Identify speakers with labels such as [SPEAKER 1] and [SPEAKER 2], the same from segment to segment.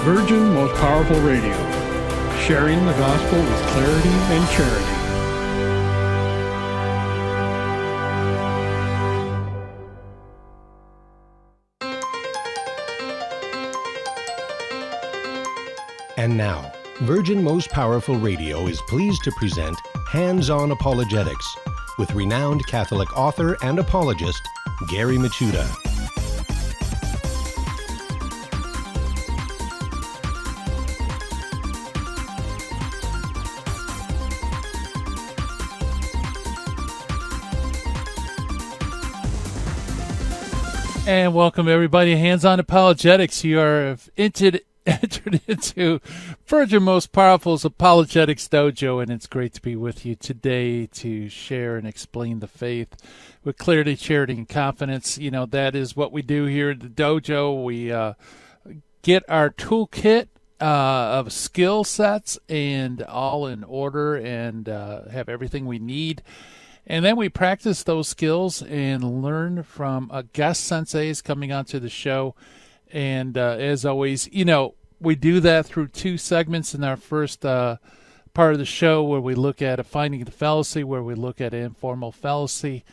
[SPEAKER 1] Virgin Most Powerful Radio, sharing the gospel with clarity and charity.
[SPEAKER 2] And now, Virgin Most Powerful Radio is pleased to present Hands-On Apologetics with renowned Catholic author and apologist, Gary Michuta.
[SPEAKER 3] And welcome, everybody. Hands-On Apologetics. You are entered into Virgin Most Powerful's Apologetics Dojo, and it's great to be with you today to share and explain the faith with clarity, charity, and confidence. You know, that is what we do here at the dojo. We get our toolkit of skill sets and all in order and have everything we need. And then we practice those skills and learn from guest senseis coming onto the show. And as always, you know, we do that through two segments in our first part of the show, where we look at finding the fallacy, where we look at informal fallacy,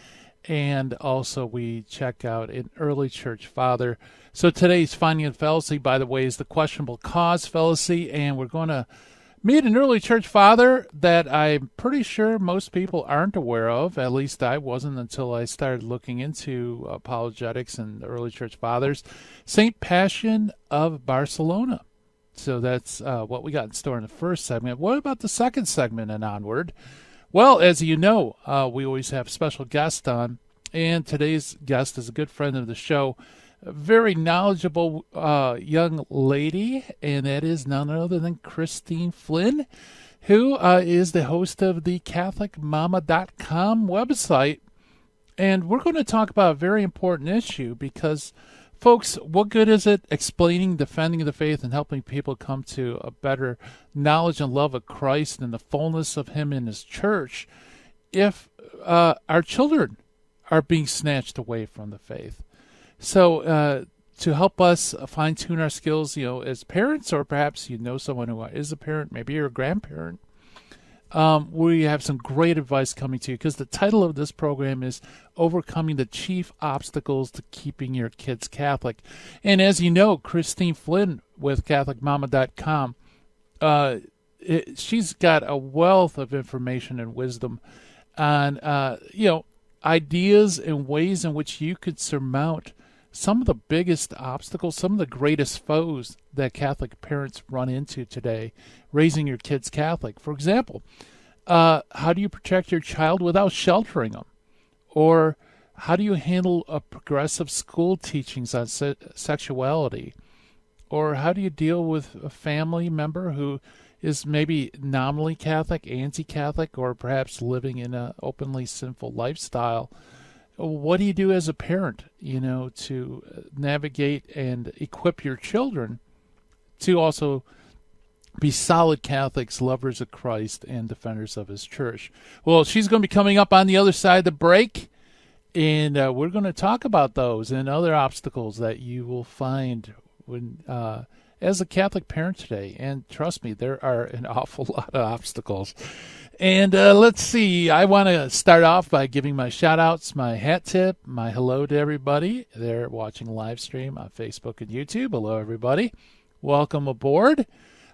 [SPEAKER 3] and also we check out an early church father. So today's finding the fallacy, by the way, is the questionable cause fallacy, and we're going to meet an early church father that I'm pretty sure most people aren't aware of. At least I wasn't until I started looking into apologetics and the early church fathers. St. Pacian of Barcelona. So that's what we got in store in the first segment. What about the second segment and onward? Well, as you know, we always have special guests on, and today's guest is a good friend of the show, a very knowledgeable young lady, and that is none other than Christine Flynn, who is the host of the CatholicMama.com website. And we're going to talk about a very important issue because, folks, what good is it explaining, defending the faith, and helping people come to a better knowledge and love of Christ and the fullness of Him in His church if our children are being snatched away from the faith? So to help us fine-tune our skills, you know, as parents, or perhaps you know someone who is a parent, maybe you're a grandparent, we have some great advice coming to you, because the title of this program is Overcoming the Chief Obstacles to Keeping Your Kids Catholic. And as you know, Christine Flynn with CatholicMama.com, she's got a wealth of information and wisdom on, you know, ideas and ways in which you could surmount some of the biggest obstacles, some of the greatest foes that Catholic parents run into today, raising your kids Catholic. For example, how do you protect your child without sheltering them? Or how do you handle progressive school teachings on sexuality? Or how do you deal with a family member who is maybe nominally Catholic, anti-Catholic, or perhaps living in an openly sinful lifestyle? What do you do as a parent, you know, to navigate and equip your children to also be solid Catholics, lovers of Christ, and defenders of His church? Well, she's going to be coming up on the other side of the break, and we're going to talk about those and other obstacles that you will find when as a Catholic parent today. And trust me, there are an awful lot of obstacles. And let's see, I want to start off by giving my shout-outs, my hat tip, my hello to everybody. They're watching live stream on Facebook and YouTube. Hello, everybody. Welcome aboard.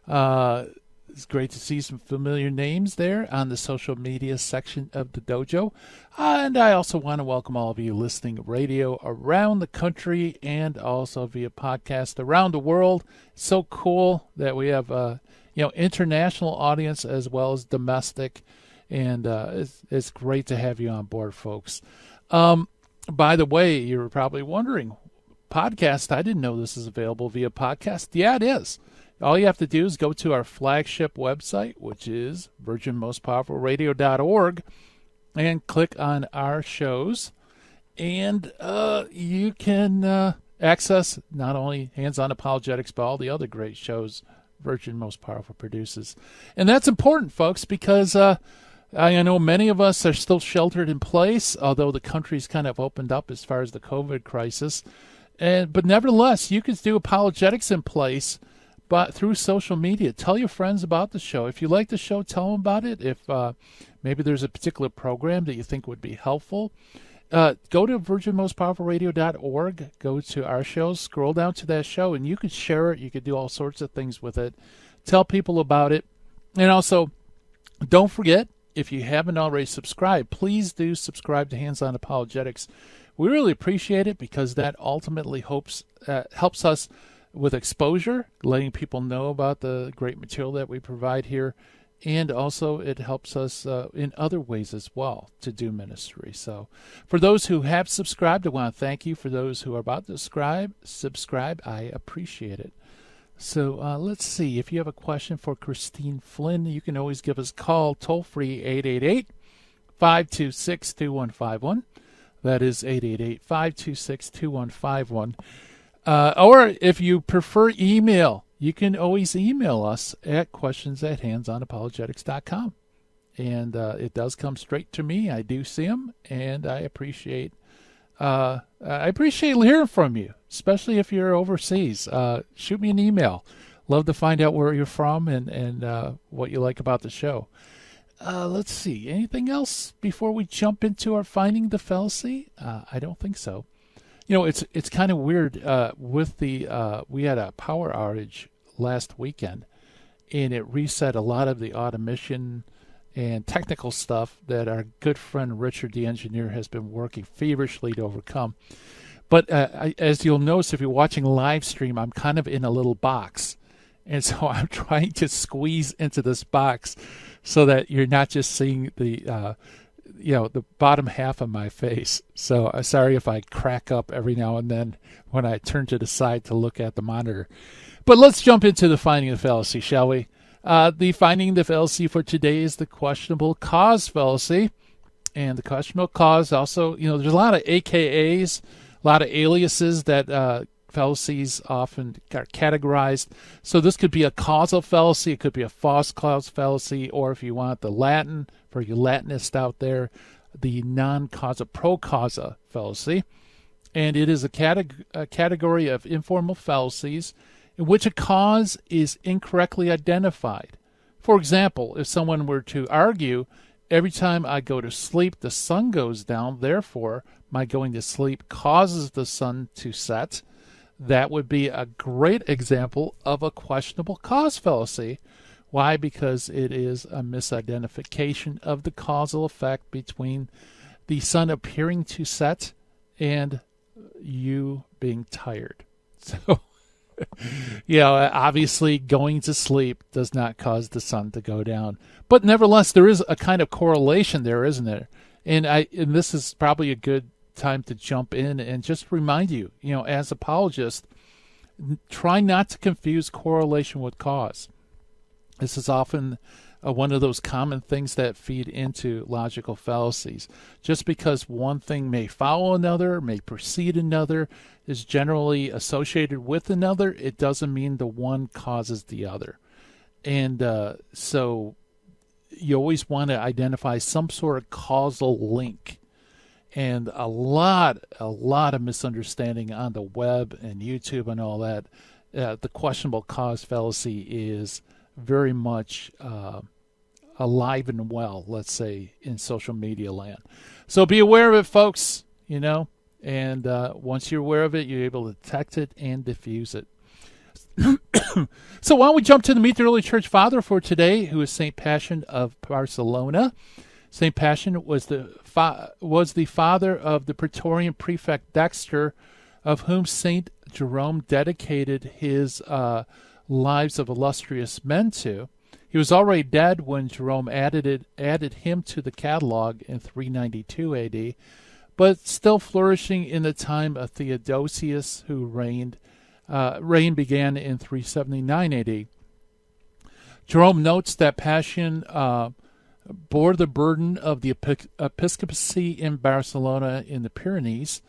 [SPEAKER 3] It's great to see some familiar names there on the social media section of the dojo. And I also want to welcome all of you listening radio around the country and also via podcast around the world. It's so cool that we have international audience as well as domestic, and it's great to have you on board, folks. By the way, you're probably wondering, podcast, I didn't know this is available via podcast. Yeah, it is. All you have to do is go to our flagship website, which is virginmostpowerfulradio.org, and click on our shows, and you can access not only Hands-On Apologetics, but all the other great shows Virgin Most Powerful produces. And that's important, folks, because I know many of us are still sheltered in place, although the country's kind of opened up as far as the COVID crisis. But nevertheless, you can do apologetics in place but through social media. Tell your friends about the show. If you like the show, tell them about it. If maybe there's a particular program that you think would be helpful, go to virginmostpowerfulradio.org, go to our shows, scroll down to that show, and you could share it. You could do all sorts of things with it. Tell people about it. And also, don't forget, if you haven't already subscribed, please do subscribe to Hands On Apologetics. We really appreciate it because that ultimately helps us with exposure, letting people know about the great material that we provide here. And also it helps us in other ways as well to do ministry. So for those who have subscribed, I want to thank you. For those who are about to subscribe, I appreciate it. So let's see. If you have a question for Christine Flynn, you can always give us a call, toll-free 888-526-2151. That is 888-526-2151. Or if you prefer email, you can always email us at questions@handsonapologetics.com. And it does come straight to me. I do see them, and I appreciate hearing from you, especially if you're overseas. Shoot me an email. Love to find out where you're from and what you like about the show. Let's see. Anything else before we jump into our Finding the Fallacy? I don't think so. It's kind of weird with the we had a power outage last weekend, and it reset a lot of the automation and technical stuff that our good friend Richard, the engineer, has been working feverishly to overcome. But as you'll notice, if you're watching live stream, I'm kind of in a little box, and so I'm trying to squeeze into this box so that you're not just seeing the bottom half of my face. So sorry if I crack up every now and then when I turn to the side to look at the monitor. But let's jump into the Finding the Fallacy, shall we? The Finding the Fallacy for today is the questionable cause fallacy. And the questionable cause also, there's a lot of AKAs, a lot of aliases that fallacies often are categorized. So this could be a causal fallacy, it could be a false cause fallacy, or if you want the Latin, for you Latinists out there, the non-causa pro causa fallacy. And it is a category of informal fallacies in which a cause is incorrectly identified. For example, if someone were to argue, every time I go to sleep, the sun goes down, therefore my going to sleep causes the sun to set, that would be a great example of a questionable cause fallacy. Why? Because it is a misidentification of the causal effect between the sun appearing to set and you being tired. So, obviously going to sleep does not cause the sun to go down. But nevertheless, there is a kind of correlation there, isn't there? And this is probably a good time to jump in and just remind you, as apologists, try not to confuse correlation with cause. This is often one of those common things that feed into logical fallacies. Just because one thing may follow another, may precede another, is generally associated with another, it doesn't mean the one causes the other. And so you always want to identify some sort of causal link. And a lot of misunderstanding on the web and YouTube and all that. The questionable cause fallacy is very much alive and well, let's say, in social media land. So be aware of it, folks, and once you're aware of it, you're able to detect it and diffuse it. So why don't we jump to the Meet the Early Church Father for today, who is St. Pacian of Barcelona. St. Pacian was the father of the Praetorian prefect Dexter, of whom St. Jerome dedicated his lives of illustrious men to. He was already dead when Jerome added him to the catalog in 392 AD, but still flourishing in the time of Theodosius, who reigned. Reign began in 379 AD. Jerome notes that Pacian bore the burden of the episcopacy in Barcelona in the Pyrenees,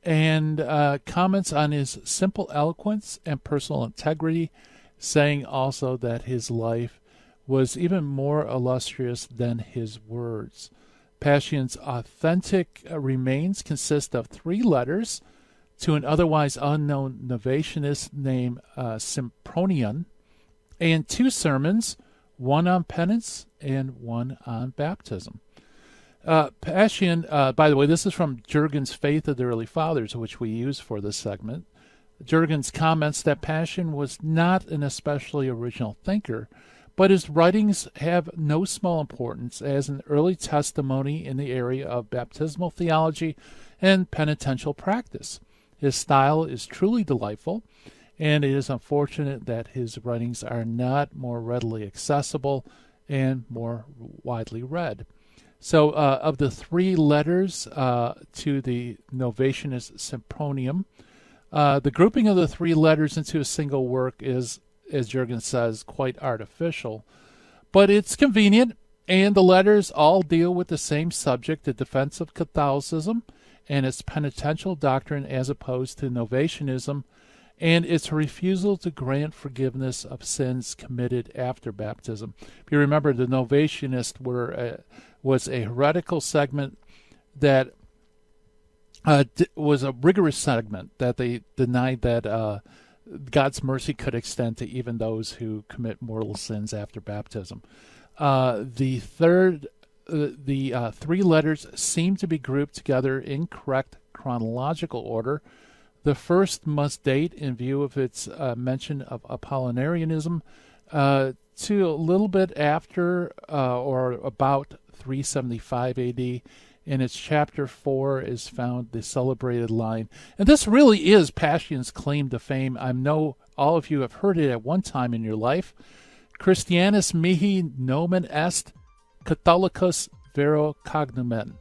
[SPEAKER 3] and comments on his simple eloquence and personal integrity, saying also that his life was even more illustrious than his words. Pacian's authentic remains consist of 3 letters to an otherwise unknown Novatianist named Sempronian, and 2 sermons, one on penance and one on baptism. Pacian, by the way, this is from Jurgen's Faith of the Early Fathers, which we use for this segment. Jurgens comments that Pacian was not an especially original thinker, but his writings have no small importance as an early testimony in the area of baptismal theology and penitential practice. His style is truly delightful, and it is unfortunate that his writings are not more readily accessible and more widely read. So of the 3 letters to the Novatianist Symposium, the grouping of the 3 letters into a single work is, as Jurgen says, quite artificial. But it's convenient, and the letters all deal with the same subject, the defense of Catholicism and its penitential doctrine as opposed to Novatianism, and its refusal to grant forgiveness of sins committed after baptism. If you remember, the Novatianists was a heretical segment that was a rigorous segment that they denied that God's mercy could extend to even those who commit mortal sins after baptism. The 3 letters seem to be grouped together in correct chronological order. The first must date, in view of its mention of Apollinarianism, to a little bit after or about 375 A.D., in its chapter 4 is found the celebrated line. And this really is Pacian's claim to fame. I know all of you have heard it at one time in your life. Christianus mihi nomen est, Catholicus vero cognomen.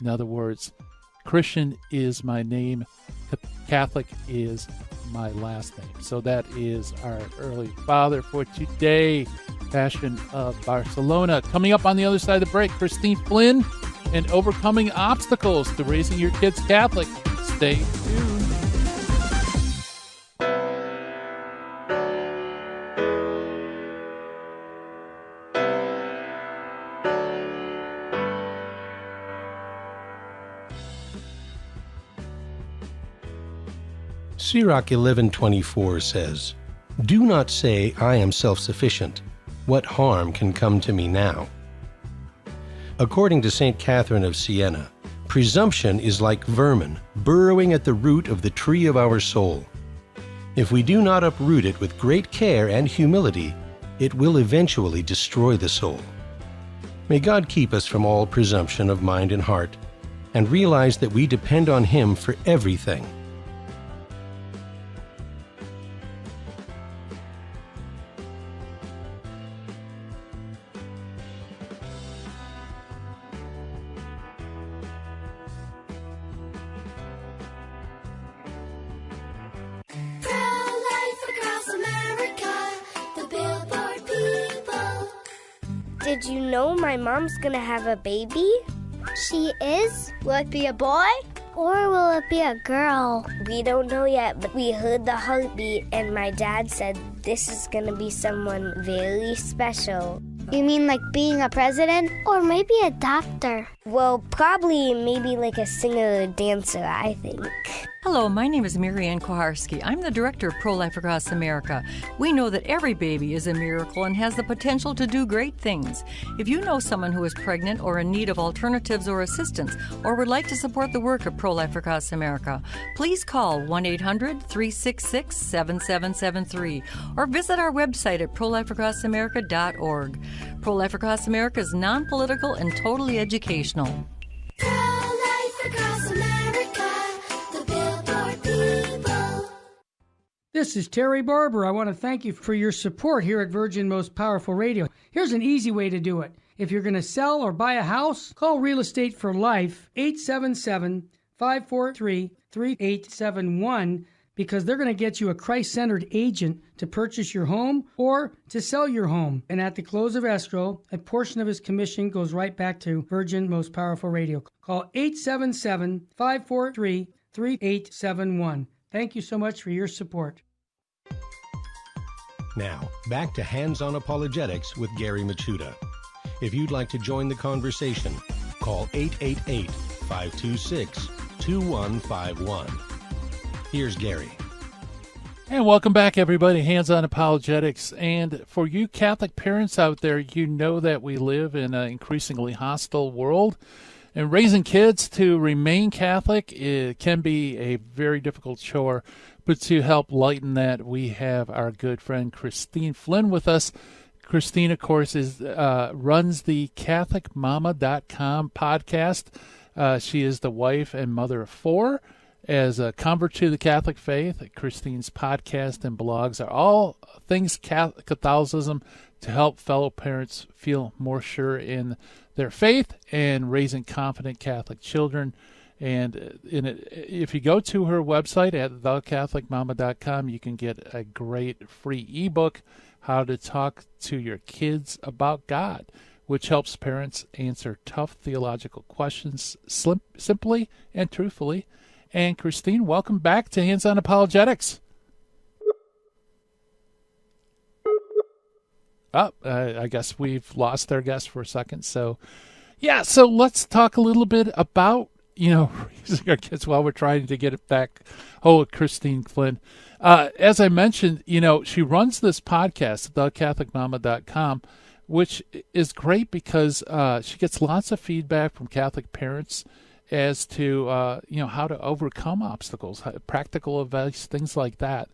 [SPEAKER 3] In other words, Christian is my name, Catholic is my last name. So that is our early father for today, Pacian of Barcelona. Coming up on the other side of the break, Christine Flynn and overcoming obstacles to raising your kids Catholic. Stay tuned.
[SPEAKER 2] Sirach 11:24 says, "Do not say, I am self-sufficient. What harm can come to me now?" According to St. Catherine of Siena, presumption is like vermin burrowing at the root of the tree of our soul. If we do not uproot it with great care and humility, it will eventually destroy the soul. May God keep us from all presumption of mind and heart, and realize that we depend on Him for everything.
[SPEAKER 4] Did you know my mom's gonna have a baby?
[SPEAKER 5] She is? Will it be a boy? Or will it be a girl?
[SPEAKER 4] We don't know yet, but we heard the heartbeat and my dad said this is gonna be someone very special.
[SPEAKER 5] You mean like being a president? Or maybe a doctor?
[SPEAKER 4] Well, probably maybe like a singer or dancer, I think.
[SPEAKER 6] Hello, my name is Marianne Koharski. I'm the director of Pro-Life Across America. We know that every baby is a miracle and has the potential to do great things. If you know someone who is pregnant or in need of alternatives or assistance, or would like to support the work of Pro-Life Across America, please call 1-800-366-7773 or visit our website at prolifeacrossamerica.org. Pro-Life Across America is non-political and totally educational.
[SPEAKER 7] This is Terry Barber. I want to thank you for your support here at Virgin Most Powerful Radio. Here's an easy way to do it. If you're going to sell or buy a house, call Real Estate for Life, 877-543-3871, because they're going to get you a Christ-centered agent to purchase your home or to sell your home. And at the close of escrow, a portion of his commission goes right back to Virgin Most Powerful Radio. Call 877-543-3871. Thank you so much for your support.
[SPEAKER 2] Now, back to Hands-On Apologetics with Gary Machuda. If you'd like to join the conversation, call 888-526-2151. Here's Gary.
[SPEAKER 3] And welcome back, everybody. Hands on Apologetics. And for you Catholic parents out there, you know that we live in an increasingly hostile world. And raising kids to remain Catholic, it can be a very difficult chore. But to help lighten that, we have our good friend Christine Flynn with us. Christine, of course, runs the CatholicMama.com podcast. She is the wife and mother of 4. As a convert to the Catholic faith, Christine's podcast and blogs are all things Catholicism to help fellow parents feel more sure in their faith and raising confident Catholic children. And if you go to her website at thecatholicmama.com, you can get a great free ebook, How to Talk to Your Kids About God, which helps parents answer tough theological questions simply and truthfully. And Christine, welcome back to Hands on Apologetics. I guess we've lost our guest for a second. So let's talk a little bit about, raising our kids while we're trying to get it back. Oh, Christine Flynn. As I mentioned, she runs this podcast, thecatholicmama.com, which is great because she gets lots of feedback from Catholic parents as to how to overcome obstacles, practical advice, things like that.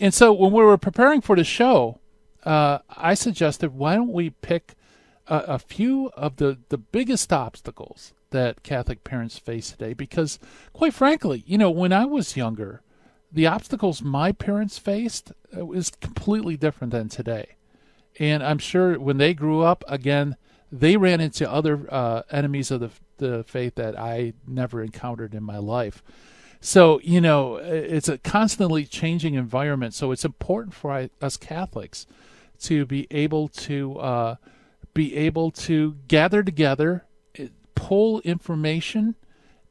[SPEAKER 3] And so when we were preparing for the show, I suggested, why don't we pick a few of the biggest obstacles that Catholic parents face today? Because quite frankly, when I was younger, the obstacles my parents faced was completely different than today. And I'm sure when they grew up, again, they ran into other enemies of the faith that I never encountered in my life. So, it's a constantly changing environment. So it's important for us Catholics to be able to gather together, pull information,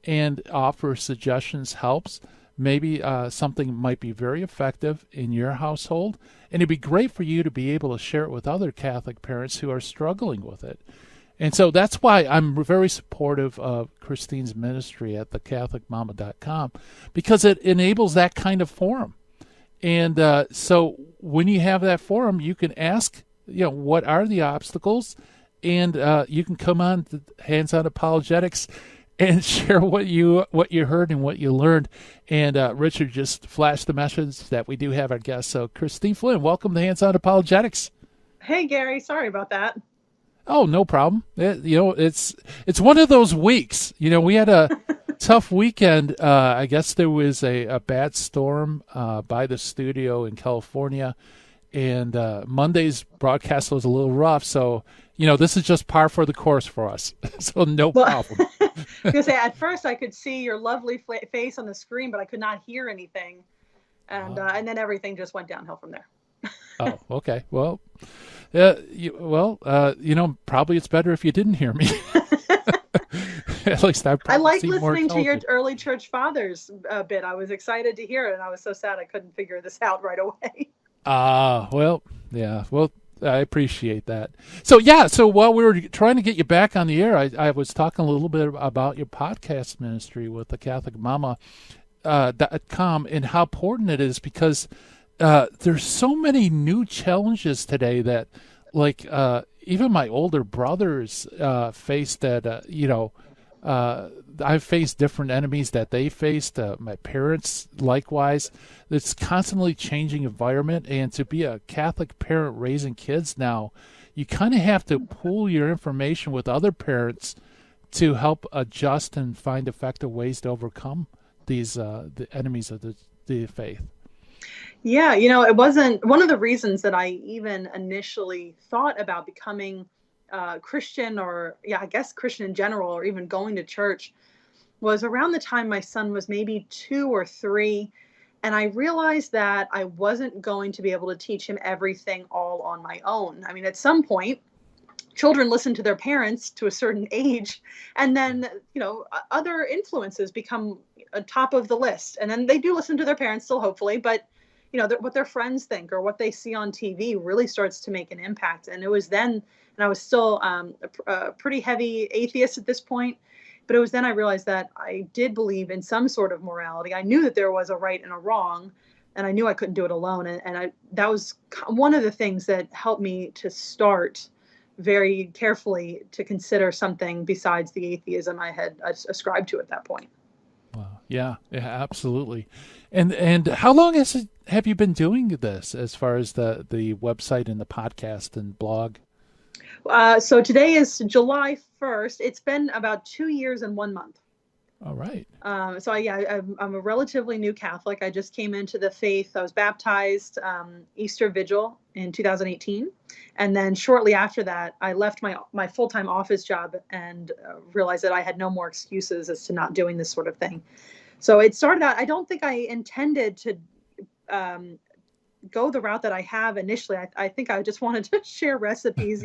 [SPEAKER 3] and offer suggestions helps. Maybe something might be very effective in your household, and it'd be great for you to be able to share it with other Catholic parents who are struggling with it. And so that's why I'm very supportive of Christine's ministry at thecatholicmama.com, because it enables that kind of forum. And so when you have that forum, you can ask, what are the obstacles? And you can come on to Hands on Apologetics and share what you heard and what you learned. And Richard just flashed the message that we do have our guest. So Christine Flynn, welcome to Hands on Apologetics.
[SPEAKER 8] Hey, Gary. Sorry about that.
[SPEAKER 3] Oh, no problem. It's one of those weeks. We had a tough weekend. I guess there was a bad storm by the studio in California, and Monday's broadcast was a little rough. So, this is just par for the course for us. So no problem.
[SPEAKER 8] I was going to say, at first I could see your lovely face on the screen, but I could not hear anything. And then everything just went downhill from there.
[SPEAKER 3] Oh, okay. Well, probably it's better if you didn't hear me. At least
[SPEAKER 8] I like listening to your early church fathers bit. I was excited to hear it, and I was so sad I couldn't figure this out right away.
[SPEAKER 3] Well, I appreciate that. So while we were trying to get you back on the air, I was talking a little bit about your podcast ministry with the CatholicMama.com and how important it is, because there's so many new challenges today that, like, even my older brothers faced that, I've faced different enemies that they faced. My parents, likewise. It's constantly changing environment. And to be a Catholic parent raising kids now, you kind of have to pool your information with other parents to help adjust and find effective ways to overcome these the enemies of the faith.
[SPEAKER 8] Yeah, it wasn't one of the reasons that I even initially thought about becoming Christian, or I guess Christian in general, or even going to church, was around the time my son was maybe 2 or 3. And I realized that I wasn't going to be able to teach him everything all on my own. I mean, at some point, children listen to their parents to a certain age, and then, other influences become top of the list. And then they do listen to their parents still, hopefully, but what their friends think or what they see on TV really starts to make an impact. And it was then, and I was still a pretty heavy atheist at this point, but it was then I realized that I did believe in some sort of morality. I knew that there was a right and a wrong, and I knew I couldn't do it alone. And that was one of the things that helped me to start very carefully to consider something besides the atheism I had ascribed to at that point.
[SPEAKER 3] Wow. Yeah, absolutely. And how long have you been doing this as far as the website and the podcast and blog?
[SPEAKER 8] So today is July 1st. It's been about 2 years and 1 month.
[SPEAKER 3] All right.
[SPEAKER 8] I'm a relatively new Catholic. I just came into the faith. I was baptized Easter Vigil in 2018. And then shortly after that, I left my full-time office job and realized that I had no more excuses as to not doing this sort of thing. So it started out, I don't think I intended to go the route that I have initially. I think I just wanted to share recipes,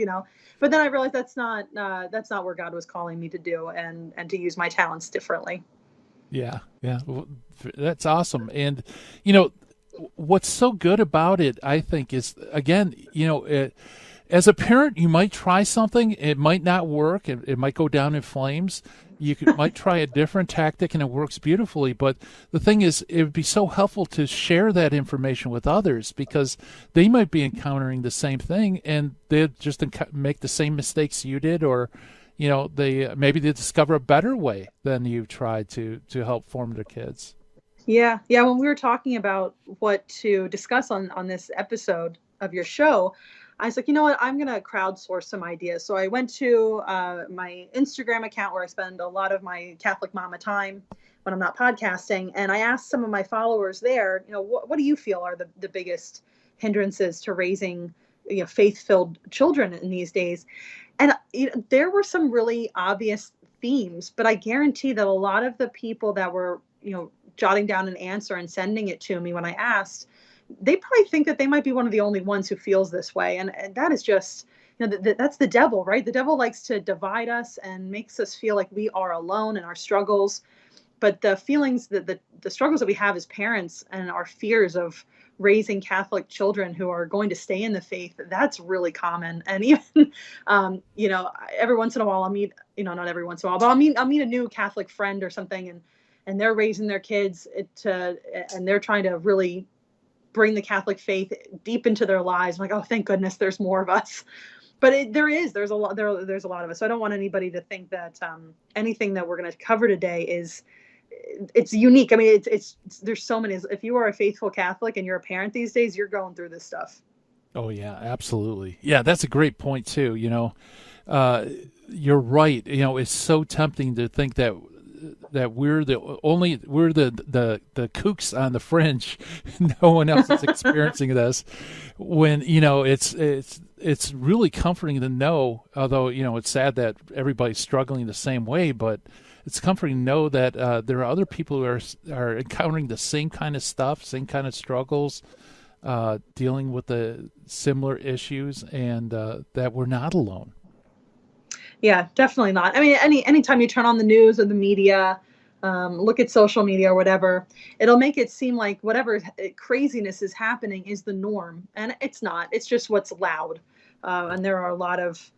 [SPEAKER 8] but then I realized that's not where God was calling me to do, and to use my talents differently.
[SPEAKER 3] Yeah. Well, that's awesome. And, what's so good about it, I think, is, again, as a parent, you might try something, it might not work, it might go down in flames. You might try a different tactic and it works beautifully. But the thing is, it would be so helpful to share that information with others, because they might be encountering the same thing and they'll just make the same mistakes you did, or, they discover a better way than you've tried to help form their kids.
[SPEAKER 8] Yeah. When we were talking about what to discuss on this episode of your show, I was like, you know what, I'm going to crowdsource some ideas. So I went to my Instagram account where I spend a lot of my Catholic mama time when I'm not podcasting. And I asked some of my followers there, what do you feel are the biggest hindrances to raising, faith-filled children in these days? And there were some really obvious themes, but I guarantee that a lot of the people that were, jotting down an answer and sending it to me when I asked, they probably think that they might be one of the only ones who feels this way. And that is just, that's the devil, right? The devil likes to divide us and makes us feel like we are alone in our struggles. But the feelings, the struggles that we have as parents and our fears of raising Catholic children who are going to stay in the faith, that's really common. And even, every once in a while I'll meet, not every once in a while, but I'll meet a new Catholic friend or something, and they're raising their kids and they're trying to really bring the Catholic faith deep into their lives. I'm like, oh, thank goodness there's more of us. But there's a lot of us. So I don't want anybody to think that anything that we're going to cover today it's unique. I mean, it's there's so many. If you are a faithful Catholic and you're a parent these days, you're going through this stuff.
[SPEAKER 3] Oh yeah, absolutely. Yeah, that's a great point too. You're right. It's so tempting to think that we're the kooks on the fringe. No one else is experiencing this, when it's really comforting to know, although it's sad that everybody's struggling the same way, but it's comforting to know that there are other people who are encountering the same kind of stuff, same kind of struggles, dealing with the similar issues, and that we're not alone.
[SPEAKER 8] Yeah, definitely not. I mean, anytime you turn on the news or the media, look at social media or whatever, it'll make it seem like whatever craziness is happening is the norm. And it's not. It's just what's loud. And there are a lot of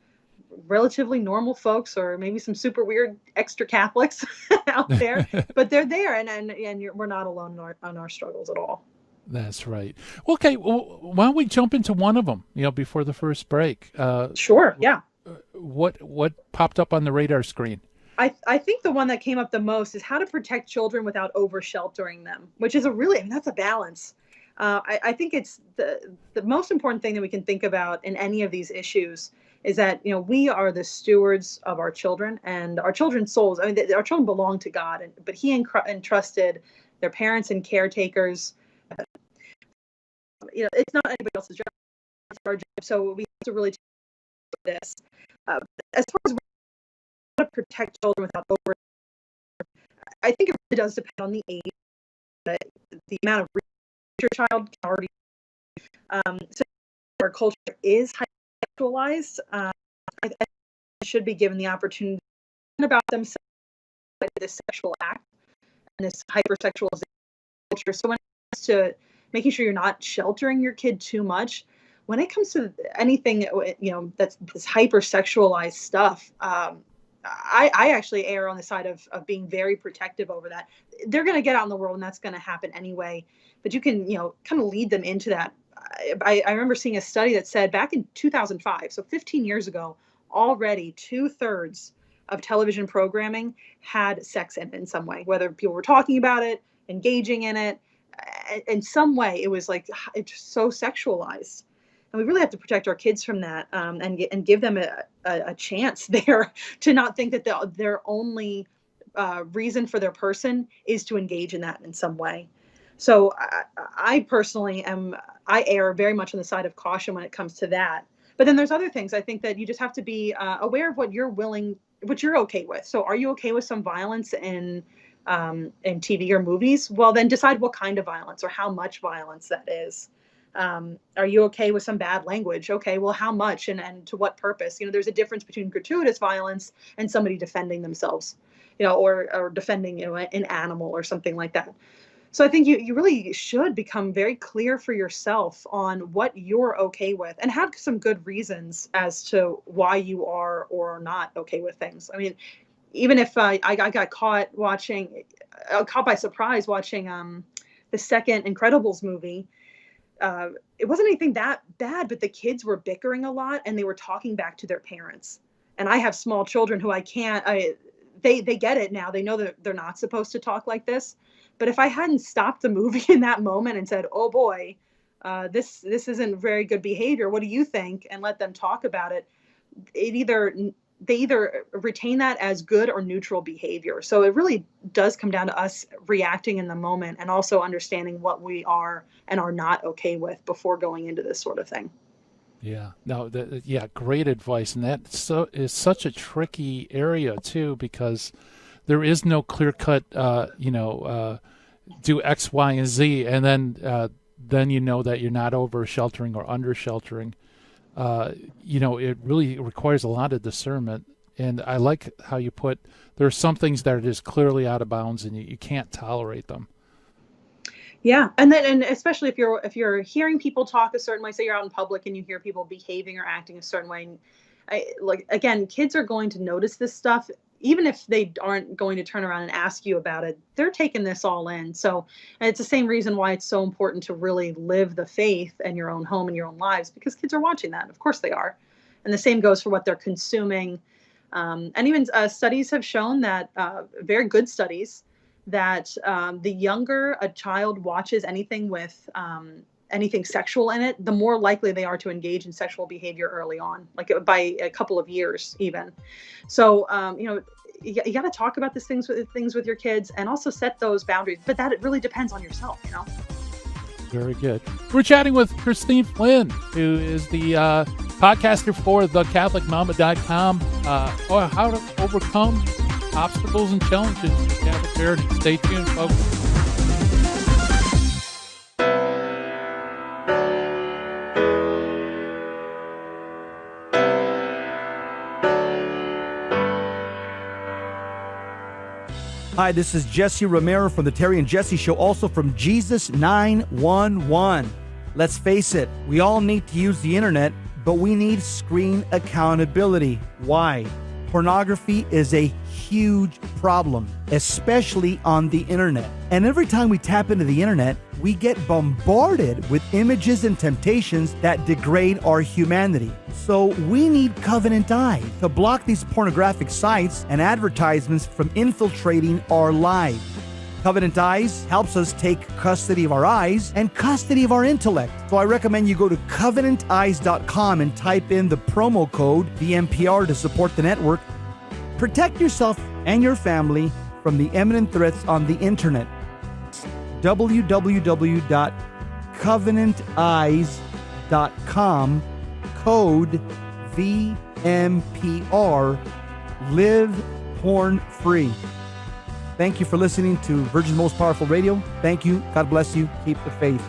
[SPEAKER 8] relatively normal folks, or maybe some super weird extra Catholics out there, but they're there. And we're not alone on our struggles at all.
[SPEAKER 3] That's right. Okay, well, why don't we jump into one of them, before the first break?
[SPEAKER 8] Sure, yeah.
[SPEAKER 3] What popped up on the radar screen?
[SPEAKER 8] I think the one that came up the most is how to protect children without over sheltering them, which is that's a balance. I think it's the most important thing that we can think about in any of these issues is that, we are the stewards of our children and our children's souls. I mean, our children belong to God, but He entrusted their parents and caretakers. It's not anybody else's job. It's our job. So we have to really take this. As far as how to protect children without over, I think it really does depend on the age, the amount of research your child can already. So our culture is hypersexualized. I should be given the opportunity to learn about themselves, this sexual act and this hypersexualization culture. So when it comes to making sure you're not sheltering your kid too much, when it comes to anything, that's this hypersexualized stuff, I actually err on the side of being very protective over that. They're going to get out in the world and that's going to happen anyway, but you can, kind of lead them into that. I remember seeing a study that said back in 2005, so 15 years ago, already 2/3 of television programming had sex in some way, whether people were talking about it, engaging in it, in some way. It was like, it's so sexualized. And we really have to protect our kids from that, and give them a chance there to not think that their only reason for their person is to engage in that in some way. So I personally I err very much on the side of caution when it comes to that. But then there's other things. I think that you just have to be aware of what you're okay with. So are you okay with some violence in TV or movies? Well, then decide what kind of violence or how much violence that is. Are you okay with some bad language? Okay, well, how much and to what purpose? There's a difference between gratuitous violence and somebody defending themselves, or defending, an animal or something like that. So I think you really should become very clear for yourself on what you're okay with and have some good reasons as to why you are or are not okay with things. I mean, even if I got caught by surprise watching the second Incredibles movie, it wasn't anything that bad, but the kids were bickering a lot and they were talking back to their parents. And I have small children who they get it now. They know that they're not supposed to talk like this. But if I hadn't stopped the movie in that moment and said, "Oh boy, this isn't very good behavior. What do you think?" and let them talk about it, they either retain that as good or neutral behavior. So it really does come down to us reacting in the moment and also understanding what we are and are not okay with before going into this sort of thing.
[SPEAKER 3] Yeah, no, great advice. And that is such a tricky area too, because there is no clear cut, do X, Y, and Z, and then you know that you're not over sheltering or under sheltering. It really requires a lot of discernment. And I like how you put, there are some things that are just clearly out of bounds and you can't tolerate them.
[SPEAKER 8] Yeah. And especially if you're hearing people talk a certain way, say you're out in public and you hear people behaving or acting a certain way. Again, kids are going to notice this stuff, even if they aren't going to turn around and ask you about it. They're taking this all in. So, and it's the same reason why it's so important to really live the faith in your own home and your own lives, because kids are watching that. Of course they are. And the same goes for what they're consuming. And even studies have shown that, very good studies, that the younger a child watches anything with anything sexual in it, the more likely they are to engage in sexual behavior early on, like by a couple of years even. So, you got to talk about these things with your kids and also set those boundaries. But that it really depends on yourself,
[SPEAKER 3] Very good. We're chatting with Christine Flynn, who is the podcaster for thecatholicmama.com, or how to overcome obstacles and challenges in Catholic parenting. Stay tuned, folks.
[SPEAKER 9] Hi, this is Jesse Romero from the Terry and Jesse Show, also from Jesus 911. Let's face it, we all need to use the internet, but we need screen accountability. Why? Pornography is a huge problem, especially on the internet. And every time we tap into the internet, we get bombarded with images and temptations that degrade our humanity. So we need Covenant Eyes to block these pornographic sites and advertisements from infiltrating our lives. Covenant Eyes helps us take custody of our eyes and custody of our intellect. So I recommend you go to covenanteyes.com and type in the promo code VMPR to support the network. Protect yourself and your family from the imminent threats on the internet. www.covenanteyes.com, code VMPR. Live porn free. Thank you for listening to Virgin's Most Powerful Radio. Thank you. God bless you. Keep the faith.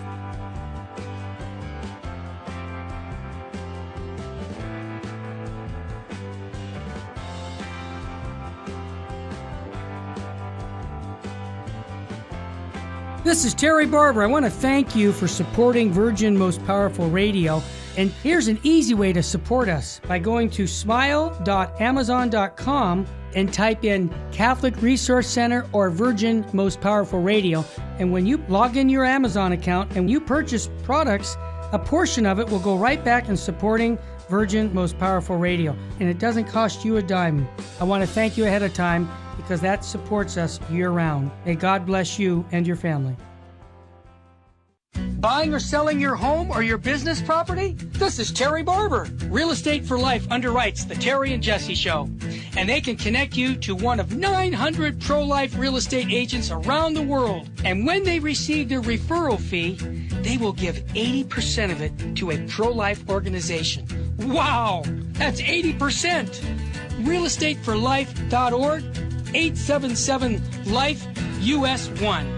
[SPEAKER 7] This is Terry Barber. I want to thank you for supporting Virgin Most Powerful Radio. And here's an easy way to support us by going to smile.amazon.com and type in Catholic Resource Center or Virgin Most Powerful Radio. And when you log in your Amazon account and you purchase products, a portion of it will go right back in supporting Virgin Most Powerful Radio. And it doesn't cost you a dime. I want to thank you ahead of time because that supports us year-round. May God bless you and your family. Buying or selling your home or your business property? This is Terry Barber. Real Estate for Life underwrites the Terry and Jesse Show. And they can connect you to one of 900 pro-life real estate agents around the world. And when they receive their referral fee, they will give 80% of it to a pro-life organization. Wow, that's 80%. realestateforlife.org, 877-LIFE-US1.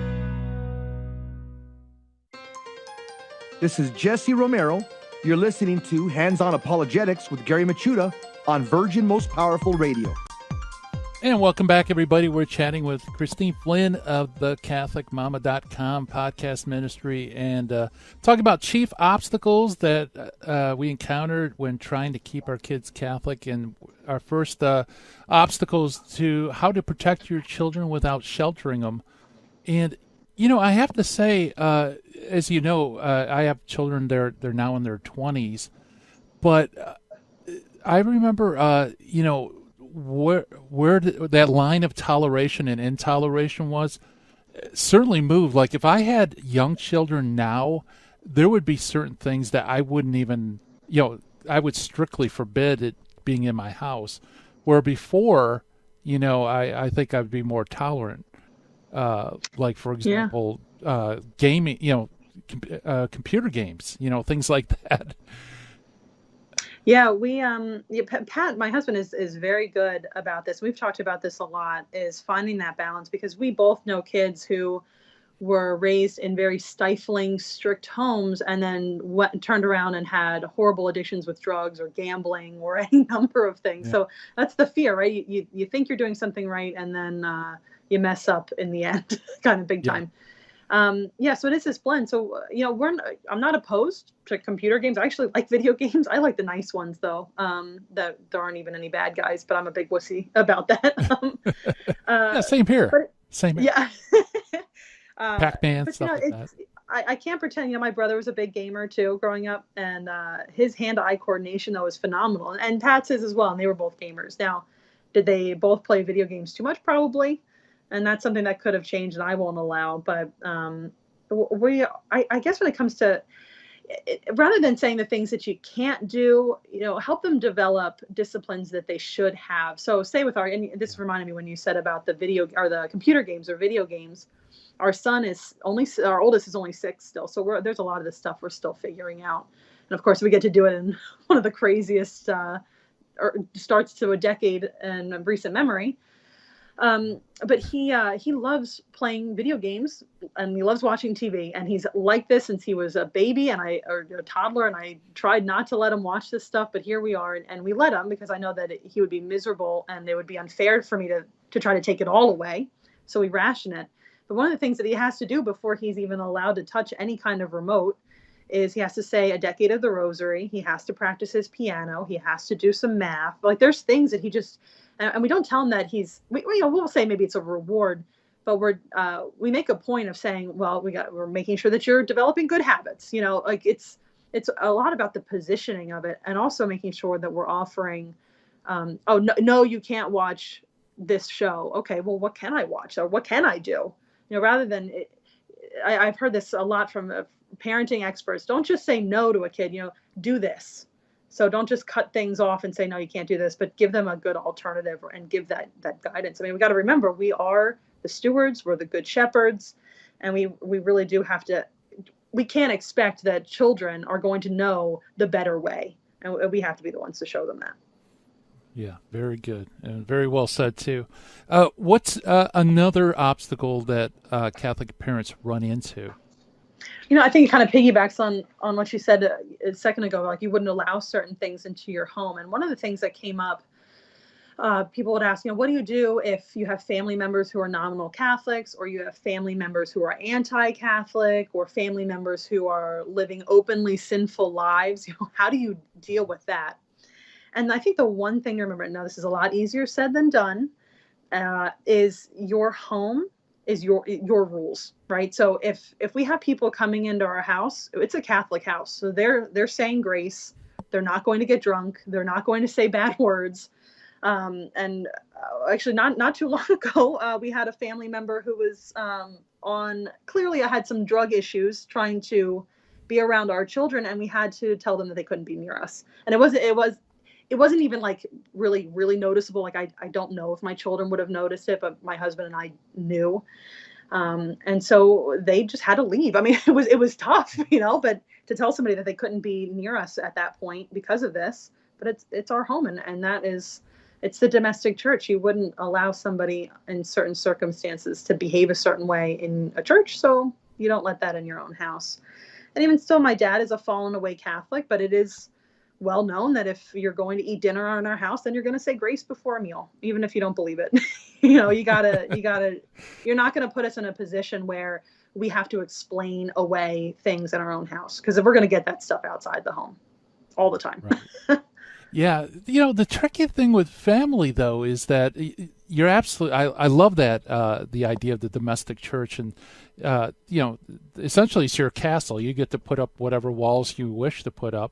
[SPEAKER 9] This is Jesse Romero. You're listening to Hands-On Apologetics with Gary Machuda on Virgin Most Powerful Radio.
[SPEAKER 3] And welcome back, everybody. We're chatting with Christine Flynn of the CatholicMama.com podcast ministry and talking about chief obstacles that we encountered when trying to keep our kids Catholic. And our first obstacles to how to protect your children without sheltering them. And, you know, I have to say, as you know, I have children, they're now in their 20s. But I remember, you know, where that line of toleration and intoleration was certainly moved. Like if I had young children now, there would be certain things that I wouldn't even, you know, I would strictly forbid it being in my house. Where before, you know, I think I'd be more tolerant. Like for example, gaming, you know, computer games, you know, things like that.
[SPEAKER 8] Yeah, we Pat, my husband is very good about this. We've talked about this a lot, is finding that balance, because we both know kids who were raised in very stifling, strict homes and then turned around and had horrible addictions with drugs or gambling or any number of things. Yeah. So that's the fear, right? You think you're doing something right and then you mess up in the end, kind of big time. So it is this blend. So, you know, I'm not opposed to computer games. I actually like video games. I like the nice ones, though, that there aren't even any bad guys, but I'm a big wussy about that.
[SPEAKER 3] Yeah, same here. Same here.
[SPEAKER 8] Yeah.
[SPEAKER 3] Pac-Man, stuff like that.
[SPEAKER 8] I can't pretend, you know, my brother was a big gamer, too, growing up, and his hand-eye coordination, though, was phenomenal. And Pat's is as well, and they were both gamers. Now, did they both play video games too much? Probably. And that's something that could have changed and I won't allow. But I guess when it comes to, rather than saying the things that you can't do, you know, help them develop disciplines that they should have. So say with and this reminded me when you said about the video or the computer games or video games, our oldest is only 6 still. So there's a lot of this stuff we're still figuring out. And of course we get to do it in one of the craziest starts to a decade in recent memory. But he loves playing video games and he loves watching TV, and he's like this since he was a baby or a toddler. And I tried not to let him watch this stuff, but here we are. And we let him because I know that he would be miserable and it would be unfair for me to try to take it all away. So we ration it. But one of the things that he has to do before he's even allowed to touch any kind of remote is he has to say a decade of the rosary. He has to practice his piano. He has to do some math. Like there's things that he just, and we don't tell him that we'll say maybe it's a reward, but we make a point of saying, well, we're making sure that you're developing good habits. You know, like it's a lot about the positioning of it, and also making sure that we're offering, no, you can't watch this show. Okay, well, what can I watch, or what can I do? You know, rather than I've heard this a lot from parenting experts. Don't just say no to a kid. You know, do this. So don't just cut things off and say, no, you can't do this, but give them a good alternative and give that guidance. I mean, we got to remember, we are the stewards, we're the good shepherds, and we really do have to, we can't expect that children are going to know the better way. And we have to be the ones to show them that.
[SPEAKER 3] Yeah, very good. And very well said, too. What's another obstacle that Catholic parents run into?
[SPEAKER 8] You know, I think it kind of piggybacks on what you said a second ago, like you wouldn't allow certain things into your home. And one of the things that came up people would ask, what do you do if you have family members who are nominal Catholics, or you have family members who are anti-Catholic, or family members who are living openly sinful lives? How do you deal with that? And I think the one thing to remember, now this is a lot easier said than done, is your home is your rules, right? So if we have people coming into our house, it's a Catholic house, so they're saying grace, they're not going to get drunk, they're not going to say bad words. And actually, not too long ago, we had a family member who was clearly had some drug issues, trying to be around our children, and we had to tell them that they couldn't be near us. And it wasn't even like really, really noticeable. Like I don't know if my children would have noticed it, but my husband and I knew. And so they just had to leave. I mean, it was tough, but to tell somebody that they couldn't be near us at that point because of this. But it's our home, and it's the domestic church. You wouldn't allow somebody in certain circumstances to behave a certain way in a church, so you don't let that in your own house. And even still, my dad is a fallen away Catholic, but it is well known that if you're going to eat dinner in our house, then you're going to say grace before a meal, even if you don't believe it. You're not going to put us in a position where we have to explain away things in our own house, because if we're going to get that stuff outside the home all the time.
[SPEAKER 3] Right. Yeah. The tricky thing with family, though, is that you're absolutely, I love that, the idea of the domestic church, and, essentially it's your castle. You get to put up whatever walls you wish to put up.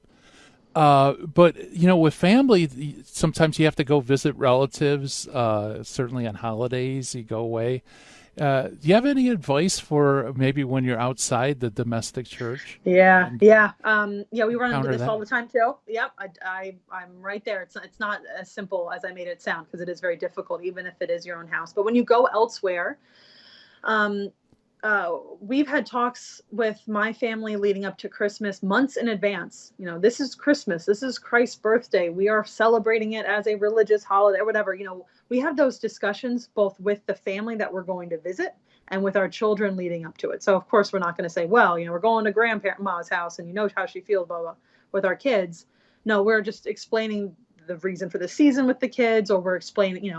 [SPEAKER 3] But with family, sometimes you have to go visit relatives, certainly on holidays, you go away. Do you have any advice for maybe when you're outside the domestic church?
[SPEAKER 8] Yeah. We run into this all the time too. Yep. I'm right there. It's not as simple as I made it sound, because it is very difficult, even if it is your own house. But when you go elsewhere, we've had talks with my family leading up to Christmas months in advance. This is Christmas. This is Christ's birthday. We are celebrating it as a religious holiday or whatever. We have those discussions both with the family that we're going to visit and with our children leading up to it. So of course, we're not going to say, well, we're going to grandma's house and how she feels, blah, blah, with our kids. No, we're just explaining the reason for the season with the kids, or we're explaining,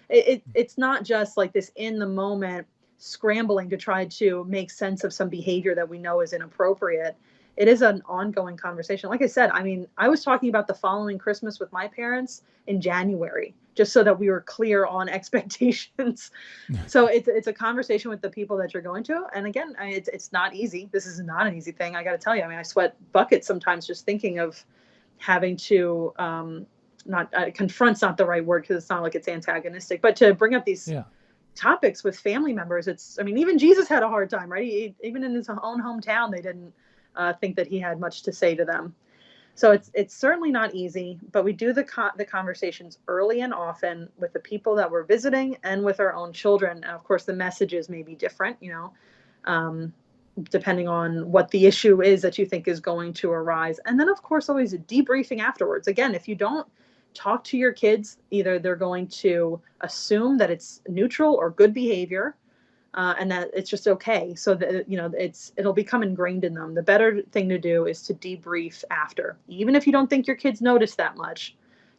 [SPEAKER 8] it's not just like this in the moment scrambling to try to make sense of some behavior that we know is inappropriate. It is an ongoing conversation. Like I said, I was talking about the following Christmas with my parents in January, just so that we were clear on expectations. So it's a conversation with the people that you're going to. And again, it's not easy. This is not an easy thing. I got to tell you, I sweat buckets sometimes just thinking of having to, confront's not the right word, because it's not like it's antagonistic, but to bring up these topics with family members. Even Jesus had a hard time, right? Even in his own hometown, they didn't think that he had much to say to them. So it's certainly not easy, but we do the conversations early and often with the people that we're visiting and with our own children. And of course, the messages may be different, depending on what the issue is that you think is going to arise. And then, of course, always a debriefing afterwards. Again, if you don't talk to your kids, either they're going to assume that it's neutral or good behavior, and that it's just okay. So that, it'll become ingrained in them. The better thing to do is to debrief after, even if you don't think your kids notice that much,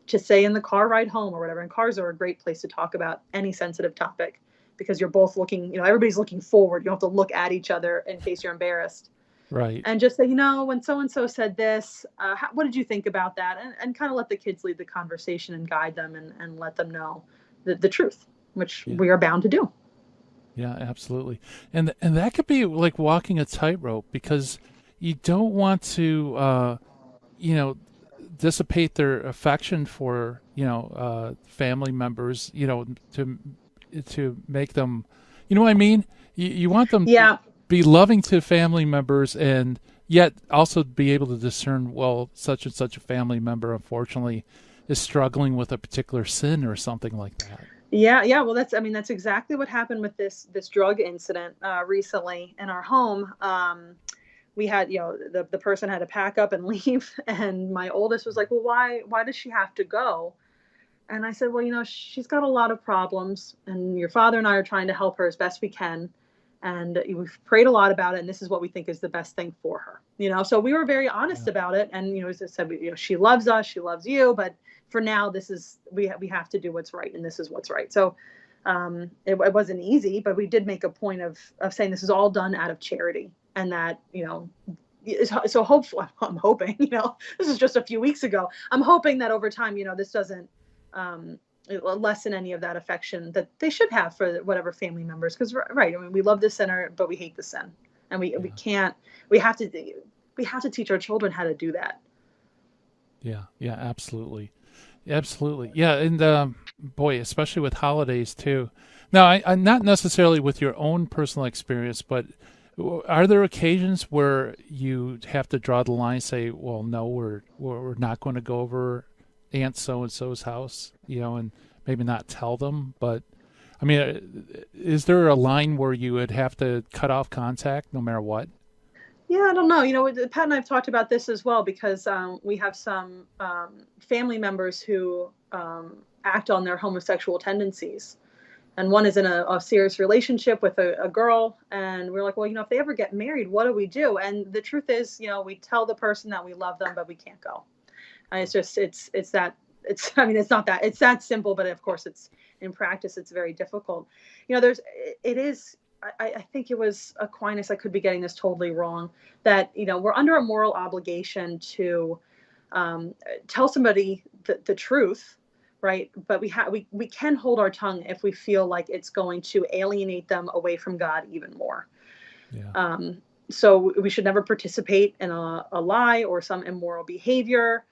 [SPEAKER 8] to say in the car ride home or whatever. And cars are a great place to talk about any sensitive topic, because you're both looking, everybody's looking forward. You don't have to look at each other in case you're embarrassed.
[SPEAKER 3] Right.
[SPEAKER 8] And just say, when so-and-so said this, what did you think about that? And kind of let the kids lead the conversation and guide them and let them know the truth, which we are bound to do.
[SPEAKER 3] Yeah, absolutely. And that could be like walking a tightrope, because you don't want to, dissipate their affection for, family members, to make them, you know what I mean? You want them to be loving to family members, and yet also be able to discern, well, such and such a family member, unfortunately, is struggling with a particular sin or something like that.
[SPEAKER 8] Yeah. Well, that's exactly what happened with this drug incident recently in our home. We had, the person had to pack up and leave, and my oldest was like, well, why does she have to go? And I said, well, she's got a lot of problems, and your father and I are trying to help her as best we can. And we've prayed a lot about it, and this is what we think is the best thing for her. So we were very honest about it. And, as I said, she loves us, she loves you, but for now, we have to do what's right, and this is what's right. So it wasn't easy, but we did make a point of saying this is all done out of charity, and that, so hopefully, I'm hoping, this is just a few weeks ago. I'm hoping that over time, this doesn't lessen any of that affection that they should have for whatever family members. Because right, we love the sinner, but we hate the sin, and we have to teach our children how to do that.
[SPEAKER 3] Yeah, absolutely. Yeah, and boy, especially with holidays too. Now, I'm not necessarily with your own personal experience, but are there occasions where you have to draw the line, say, well, no, we're not going to go over Aunt so-and-so's house, and maybe not tell them, but I mean, is there a line where you would have to cut off contact no matter what?
[SPEAKER 8] Yeah, I don't know. Pat and I have talked about this as well, because we have some family members who act on their homosexual tendencies. And one is in a serious relationship with a girl. And we're like, well, if they ever get married, what do we do? And the truth is, we tell the person that we love them, but we can't go. And it's that simple, but of course it's in practice, it's very difficult. I think it was Aquinas, I could be getting this totally wrong, that, we're under a moral obligation to tell somebody the truth, right? But we can hold our tongue if we feel like it's going to alienate them away from God even more. Yeah. So we should never participate in a lie or some immoral behavior.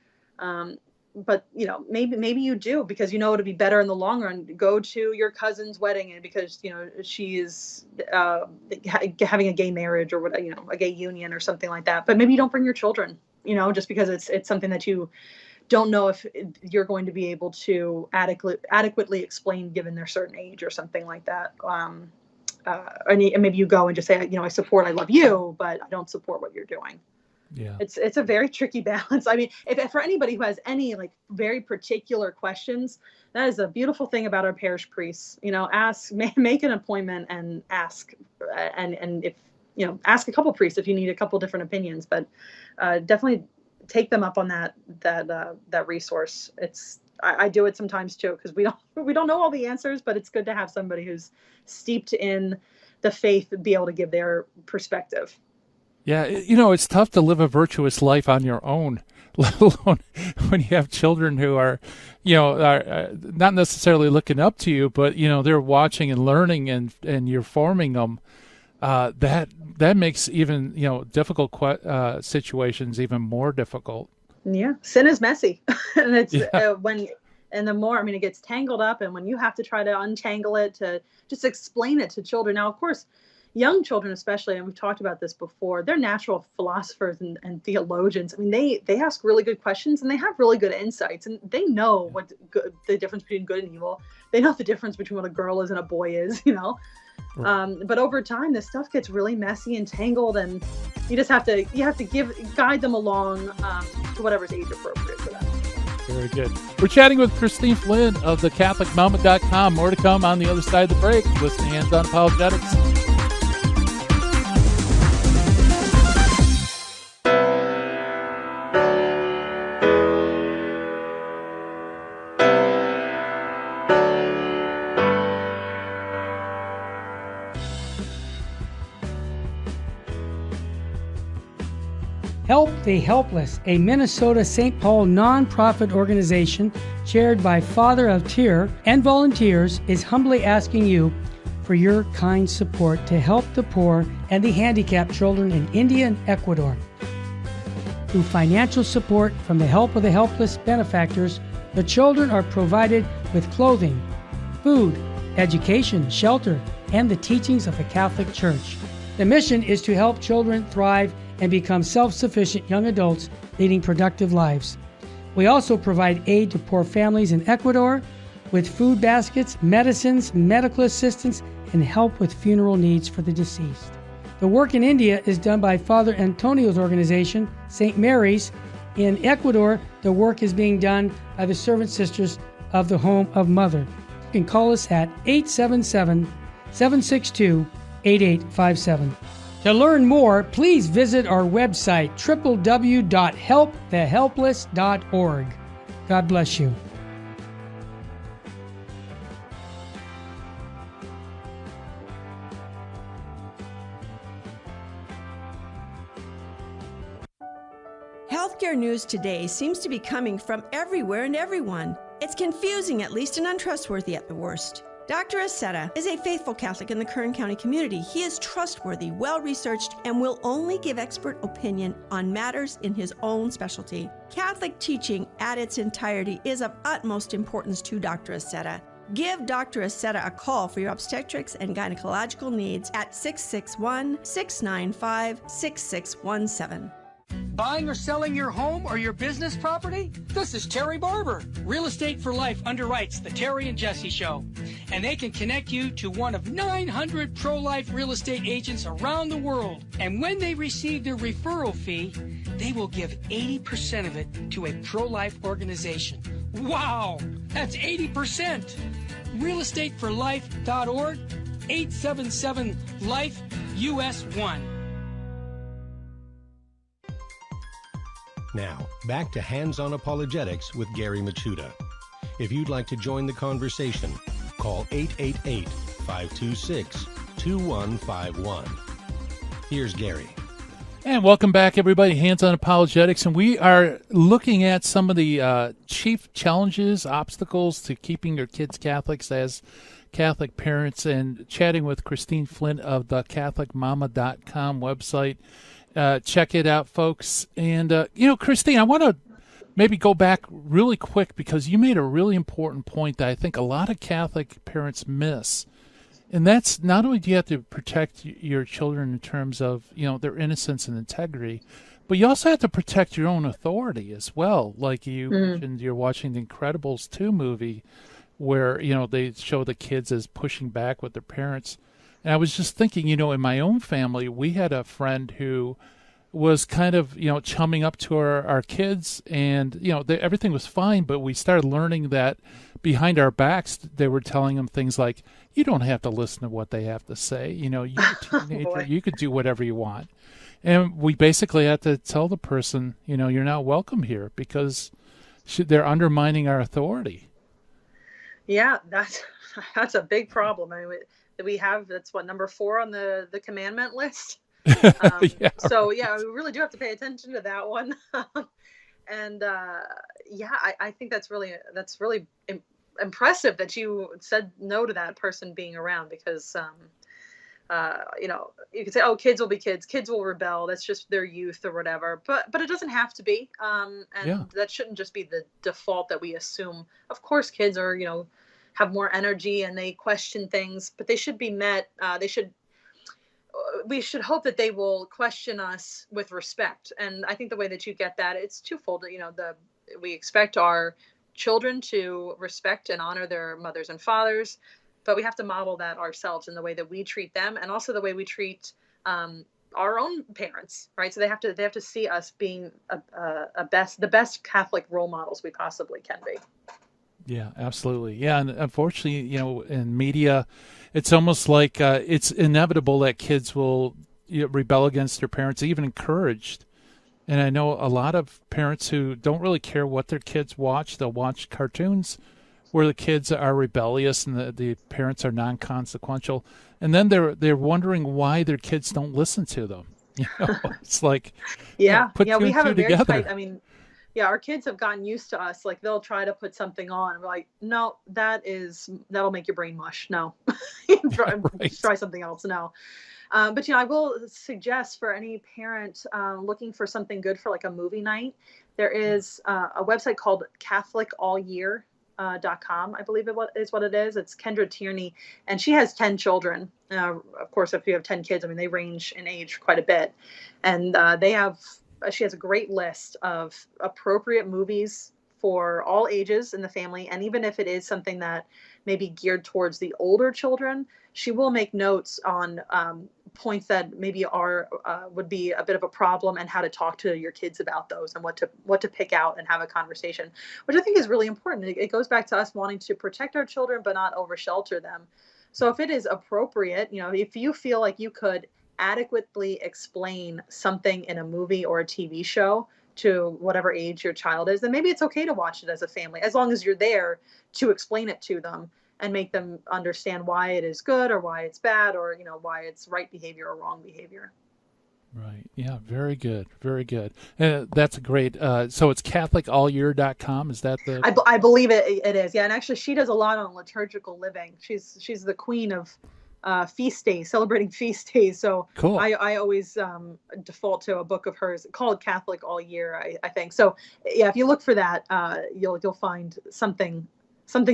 [SPEAKER 8] But maybe you do, because it'll be better in the long run. Go to your cousin's wedding, and because she is having a gay marriage or a gay union or something like that. But maybe you don't bring your children, just because it's something that you don't know if you're going to be able to adequately explain given their certain age or something like that. And maybe you go and just say, I love you, but I don't support what you're doing. Yeah, it's a very tricky balance. I mean, if for anybody who has any very particular questions, that is a beautiful thing about our parish priests. Make an appointment and ask, and if ask a couple priests if you need a couple different opinions. But definitely take them up on that resource. I do it sometimes too, because we don't know all the answers, but it's good to have somebody who's steeped in the faith be able to give their perspective.
[SPEAKER 3] Yeah, it's tough to live a virtuous life on your own, let alone when you have children who are, are not necessarily looking up to you, but, they're watching and learning, and you're forming them. That makes even, difficult situations even more difficult.
[SPEAKER 8] Yeah, sin is messy. And it's the more, it gets tangled up, and when you have to try to untangle it, to just explain it to children. Now, of course, young children especially, and we've talked about this before, they're natural philosophers and theologians. They ask really good questions, and they have really good insights, and they know what the difference between good and evil. They know the difference between what a girl is and a boy is, Right. But over time, this stuff gets really messy and tangled, and you just have to guide them along to whatever's age appropriate for them.
[SPEAKER 3] Very good. We're chatting with Christine Flynn of thecatholicmama.com. More to come on the other side of the break. Listen to Hands on Apologetics.
[SPEAKER 7] Help the Helpless, a Minnesota St. Paul nonprofit organization chaired by Father of Tear and volunteers, is humbly asking you for your kind support to help the poor and the handicapped children in India and Ecuador. Through financial support from the Help of the Helpless benefactors, the children are provided with clothing, food, education, shelter, and the teachings of the Catholic Church. The mission is to help children thrive and become self-sufficient young adults leading productive lives. We also provide aid to poor families in Ecuador with food baskets, medicines, medical assistance, and help with funeral needs for the deceased. The work in India is done by Father Antonio's organization, St. Mary's. In Ecuador, the work is being done by the Servant Sisters of the Home of Mother. You can call us at 877-762-4747 8857. To learn more, please visit our website, www.helpthehelpless.org. God bless you.
[SPEAKER 10] Healthcare news today seems to be coming from everywhere and everyone. It's confusing at least and untrustworthy at the worst. Dr. Aceta is a faithful Catholic in the Kern County community. He is trustworthy, well-researched, and will only give expert opinion on matters in his own specialty. Catholic teaching at its entirety is of utmost importance to Dr. Aceta. Give Dr. Aceta a call for your obstetrics and gynecological needs at 661-695-6617.
[SPEAKER 11] Buying or selling your home or your business property? This is Terry Barber. Real Estate for Life underwrites the Terry and Jesse Show, and they can connect you to one of 900 pro-life real estate agents around the world. And when they receive their referral fee, they will give 80% of it to a pro-life organization. Wow, that's 80%. realestateforlife.org, 877-LIFE-US1.
[SPEAKER 2] Now, back to Hands-On Apologetics with Gary Machuda. If you'd like to join the conversation, call 888-526-2151. Here's Gary.
[SPEAKER 3] And welcome back, everybody. Hands-On Apologetics. And we are looking at some of the chief challenges, obstacles to keeping your kids Catholics as Catholic parents, and chatting with Christine Flynn of the CatholicMama.com website. Check it out, folks. And, Christine, I want to maybe go back really quick because you made a really important point that I think a lot of Catholic parents miss. And that's not only do you have to protect your children in terms of, their innocence and integrity, but you also have to protect your own authority as well. Like you mentioned, you're watching the Incredibles 2 movie where, they show the kids as pushing back with their parents. And I was just thinking, in my own family, we had a friend who was kind of, chumming up to our kids, and, everything was fine, but we started learning that behind our backs, they were telling them things like, you don't have to listen to what they have to say. You're a teenager, you could do whatever you want. And we basically had to tell the person, you're not welcome here because they're undermining our authority.
[SPEAKER 8] Yeah, that's a big problem. I mean, that's what, number 4 on the commandment list. So yeah, we really do have to pay attention to that one. And I think that's really impressive that you said no to that person being around, because you could say, oh, kids will be kids will rebel, that's just their youth or whatever, but it doesn't have to be, that shouldn't just be the default that we assume. Of course kids are have more energy and they question things, but they should be met. We should hope that they will question us with respect. And I think the way that you get that, it's twofold. We expect our children to respect and honor their mothers and fathers, but we have to model that ourselves in the way that we treat them, and also the way we treat our own parents, right? So they have to see us being the best Catholic role models we possibly can be.
[SPEAKER 3] Yeah, absolutely. Yeah, and unfortunately, in media, it's almost like it's inevitable that kids will rebel against their parents, even encouraged. And I know a lot of parents who don't really care what their kids watch. They'll watch cartoons where the kids are rebellious and the parents are non-consequential. And then they're wondering why their kids don't listen to them. It's like,
[SPEAKER 8] we have a very
[SPEAKER 3] together.
[SPEAKER 8] tight, our kids have gotten used to us. Like, they'll try to put something on and we're like, no, that'll make your brain mush. No, try something else. No. But I will suggest for any parent looking for something good for like a movie night, there is a website called CatholicAllYear.com, I believe is what it is. It's Kendra Tierney, and she has 10 children. Of course, if you have 10 kids, they range in age quite a bit, and she has a great list of appropriate movies for all ages in the family. And even if it is something that may be geared towards the older children, she will make notes on points that maybe would be a bit of a problem, and how to talk to your kids about those, and what to pick out and have a conversation, which I think is really important. It goes back to us wanting to protect our children, but not over shelter them. So if it is appropriate, if you feel like you could adequately explain something in a movie or a TV show to whatever age your child is, then maybe it's okay to watch it as a family, as long as you're there to explain it to them and make them understand why it is good or why it's bad, or why it's right behavior or wrong behavior.
[SPEAKER 3] Right. Yeah. Very good. Very good. That's a great. So it's CatholicAllYear.com. Is that the?
[SPEAKER 8] I believe it is. Yeah. And actually, she does a lot on liturgical living. She's the queen of feast days, celebrating feast days. So
[SPEAKER 3] cool.
[SPEAKER 8] I always default to a book of hers called Catholic All Year, I think. So yeah, if you look for that, you'll find something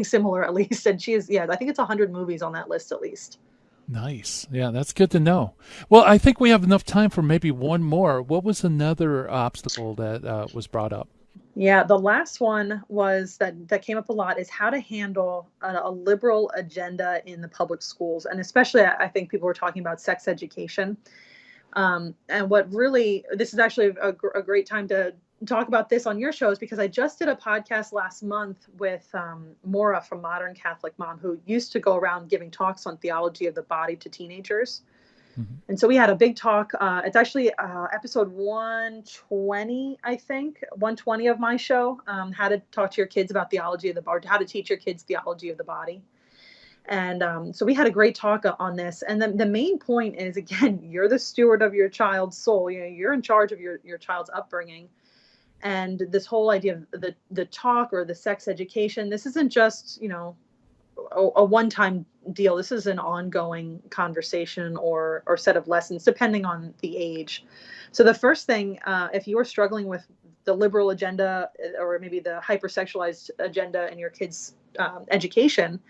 [SPEAKER 8] similar at least. And she is, I think it's 100 movies on that list at least.
[SPEAKER 3] Nice. Yeah, that's good to know. Well, I think we have enough time for maybe one more. What was another obstacle that was brought up?
[SPEAKER 8] Yeah, the last one was that came up a lot is how to handle a liberal agenda in the public schools. And especially, I think people were talking about sex education. And this is actually a great time to talk about this on your shows, because I just did a podcast last month with Maura from Modern Catholic Mom, who used to go around giving talks on theology of the body to teenagers. Mm-hmm. And so we had a big talk. It's actually episode 120, I think, 120 of my show, how to talk to your kids about theology of the body, how to teach your kids theology of the body. And so we had a great talk on this. And then the main point is, again, you're the steward of your child's soul. You're in charge of your child's upbringing. And this whole idea of the talk or the sex education, this isn't just, a one-time deal. This is an ongoing conversation or set of lessons, depending on the age. So the first thing, if you are struggling with the liberal agenda or maybe the hypersexualized agenda in your kids' education,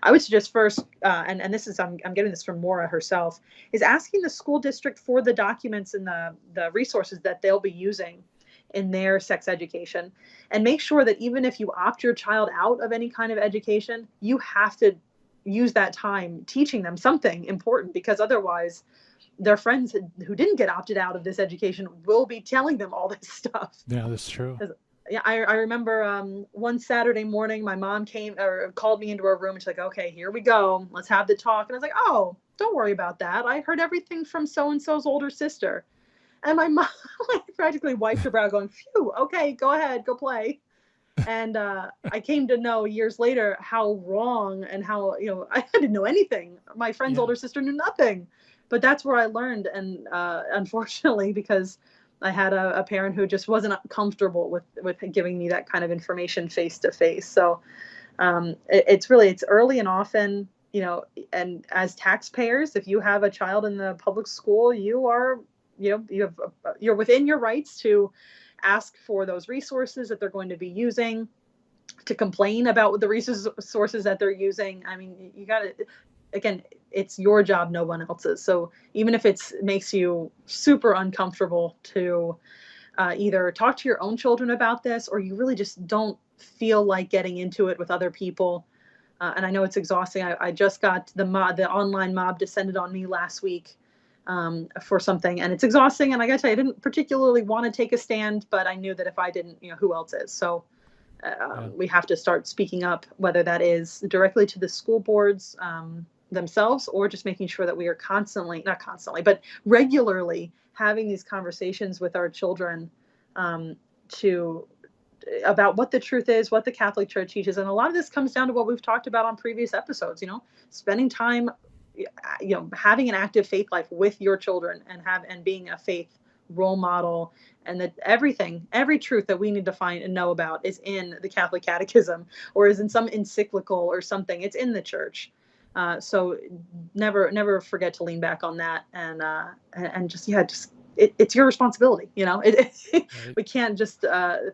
[SPEAKER 8] I would suggest first, and this is, I'm getting this from Maura herself, is asking the school district for the documents and the resources that they'll be using in their sex education, and make sure that even if you opt your child out of any kind of education, you have to use that time teaching them something important, because otherwise their friends who didn't get opted out of this education will be telling them all this stuff.
[SPEAKER 3] Yeah, that's true.
[SPEAKER 8] Yeah, I remember one Saturday morning, my mom called me into her room and she's like, okay, here we go. Let's have the talk. And I was like, oh, don't worry about that. I heard everything from so-and-so's older sister. And my mom practically wiped her brow going, phew, okay, go ahead, go play. And I came to know years later how wrong and how, I didn't know anything. My friend's older sister knew nothing. But that's where I learned. And unfortunately, because I had a parent who just wasn't comfortable with giving me that kind of information face to face. So it's early and often, and as taxpayers, if you have a child in the public school, you're within your rights to ask for those resources that they're going to be using, to complain about the resources that they're using. I mean, you got to, again, it's your job, no one else's. So even if it makes you super uncomfortable to either talk to your own children about this, or you really just don't feel like getting into it with other people. And I know it's exhausting. I just got the online mob descended on me last week for something, and it's exhausting. And I gotta tell you, I didn't particularly want to take a stand, but I knew that if I didn't, who else is? So we have to start speaking up, whether that is directly to the school boards themselves, or just making sure that we are not constantly, but regularly having these conversations with our children about what the truth is, what the Catholic Church teaches. And a lot of this comes down to what we've talked about on previous episodes, spending time, having an active faith life with your children and being a faith role model, and that every truth that we need to find and know about is in the Catholic Catechism or is in some encyclical or something. It's in the church. So never forget to lean back on that and just it's your responsibility. We can't just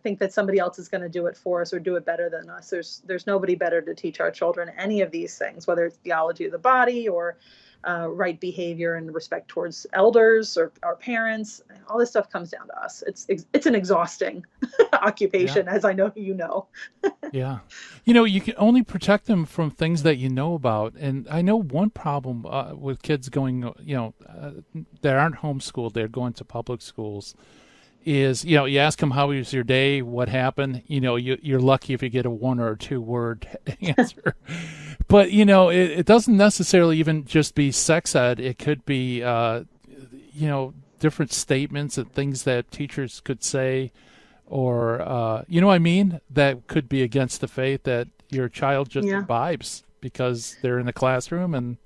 [SPEAKER 8] think that somebody else is going to do it for us or do it better than us. There's nobody better to teach our children any of these things, whether it's theology of the body or right behavior and respect towards elders or our parents. All this stuff comes down to us. It's an exhausting occupation, as I know you know.
[SPEAKER 3] Yeah. You can only protect them from things that you know about. And I know one problem with kids going, that aren't homeschooled, they're going to public schools, is, you ask them, how was your day? What happened? You're lucky if you get a 1 or 2 word answer. But, it doesn't necessarily even just be sex ed. It could be, different statements and things that teachers could say, or, what I mean? That could be against the faith that your child just imbibes because they're in the classroom and.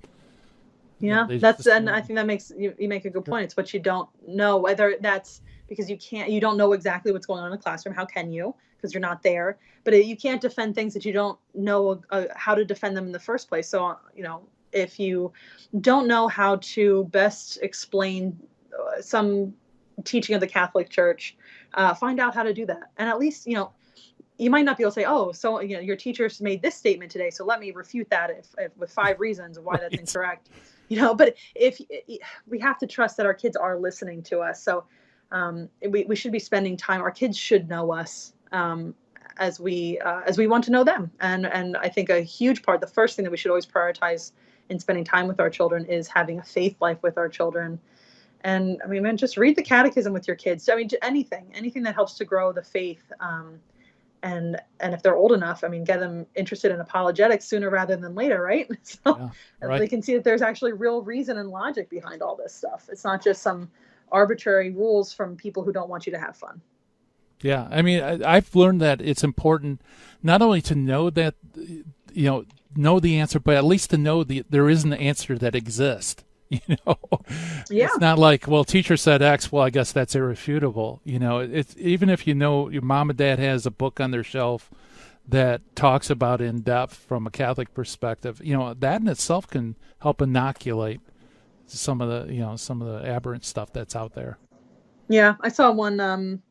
[SPEAKER 8] Yeah, and I think that makes you make a good point. It's what you don't know, whether that's because you don't know exactly what's going on in the classroom. How can you? Because you're not there. But you can't defend things that you don't know how to defend them in the first place. So, if you don't know how to best explain some teaching of the Catholic Church, find out how to do that. And at least, you might not be able to say, oh, so, your teacher's made this statement today, so let me refute that if with 5 reasons of why that's incorrect. But if we have to trust that our kids are listening to us. So we should be spending time. Our kids should know us as we want to know them. And I think a huge part, the first thing that we should always prioritize in spending time with our children is having a faith life with our children. And just read the catechism with your kids. Anything that helps to grow the faith. And if they're old enough, get them interested in apologetics sooner rather than later, right? So they can see that there's actually real reason and logic behind all this stuff. It's not just some arbitrary rules from people who don't want you to have fun.
[SPEAKER 3] Yeah, I've learned that it's important not only to know that, know the answer, but at least to know there is an answer that exists. It's not like, well, teacher said X, well, I guess that's irrefutable. It's even if your mom and dad has a book on their shelf that talks about in depth from a Catholic perspective, that in itself can help inoculate some of the aberrant stuff that's out there.
[SPEAKER 8] Yeah, I saw one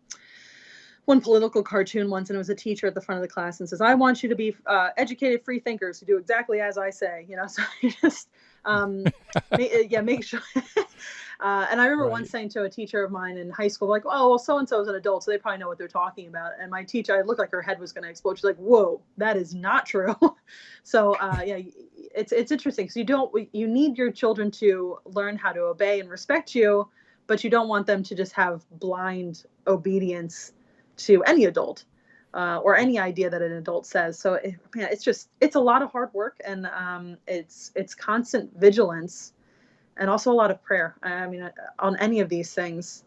[SPEAKER 8] political cartoon once, and it was a teacher at the front of the class and says, I want you to be educated free thinkers who do exactly as I say, so you just make sure. And I remember once saying to a teacher of mine in high school, like, oh, well, so-and-so is an adult, so they probably know what they're talking about. And my teacher, I looked like her head was going to explode. She's like, whoa, that is not true. So, it's interesting. So you need your children to learn how to obey and respect you, but you don't want them to just have blind obedience to any adult. Or any idea that an adult says. So it's a lot of hard work, and it's constant vigilance, and also a lot of prayer. On any of these things,